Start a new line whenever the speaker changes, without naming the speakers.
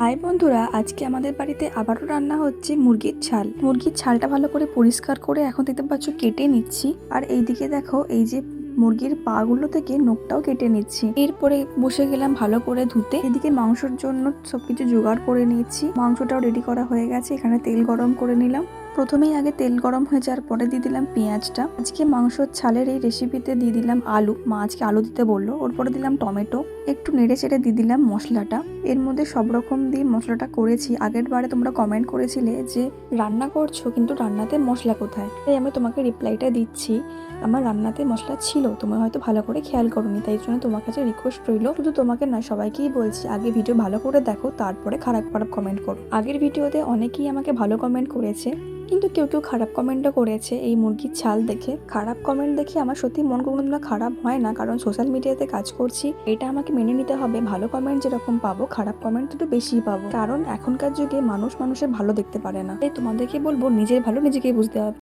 High বন্ধুরা, আজকে আমাদের বাড়িতে আবারও রান্না হচ্ছে মুরগির ঝাল। মুরগির ঝালটা ভালো করে পরিষ্কার করে এখন দেখতে পাচ্ছ কেটে নিচ্ছি। আর এইদিকে দেখো, এই যে মুরগির পা গুলো থেকে নখটাও কেটে নিচ্ছি। এরপরে বসে গেলাম ভালো করে ধুতে। এদিকে মাংসের জন্য সবকিছু জোগাড় করে নিয়েছি। মাংসটাও রেডি করা হয়ে গেছে। এখানে তেল গরম করে নিলাম। প্রথমেই আগে তেল গরম হয়ে যাওয়ার পরে দিয়ে দিলাম পেঁয়াজটা। আজকে মাংসর ঝালের এই রেসিপিতে দিয়ে দিলাম আলু। মা আজকে আলু দিতে বললো। ওর পরে দিলাম টমেটো, একটু নেড়ে চেড়ে দিয়ে দিলাম মশলাটা। এর মধ্যে সব রকম দিয়ে মশলাটা করেছি। আগের বারে তোমরা কমেন্ট করেছিলে যে রান্না করছো কিন্তু রান্নাতে মশলা কোথায়, তাই আমি তোমাকে রিপ্লাইটা দিচ্ছি। আমার রান্নাতে মশলা ছিল, তোমরা হয়তো ভালো করে খেয়াল করোনি, তাই জন্য তোমার কাছে রিকোয়েস্ট রইলো। শুধু তোমাকে নয়, সবাইকেই বলছি, আগে ভিডিও ভালো করে দেখো, তারপরে খারাপ খারাপ কমেন্ট করো। আগের ভিডিওতে অনেকেই আমাকে ভালো কমেন্ট করেছে, কিন্তু কেউ কেউ খারাপ কমেন্টও করেছে এই মুরগির ছাল দেখে। খারাপ কমেন্ট দেখে আমার সত্যি মন কোনোদিনও খারাপ হয় না, কারণ সোশ্যাল মিডিয়াতে কাজ করছি, এটা আমাকে মেনে নিতে হবে। ভালো কমেন্ট যেরকম পাবো, খারাপ কমেন্ট একটু বেশিই পাবো, কারণ এখনকার যুগে মানুষ মানুষের ভালো দেখতে পারে না। তাই তোমাদেরকে বলবো, নিজের ভালো নিজেকেই বুঝতে হবে।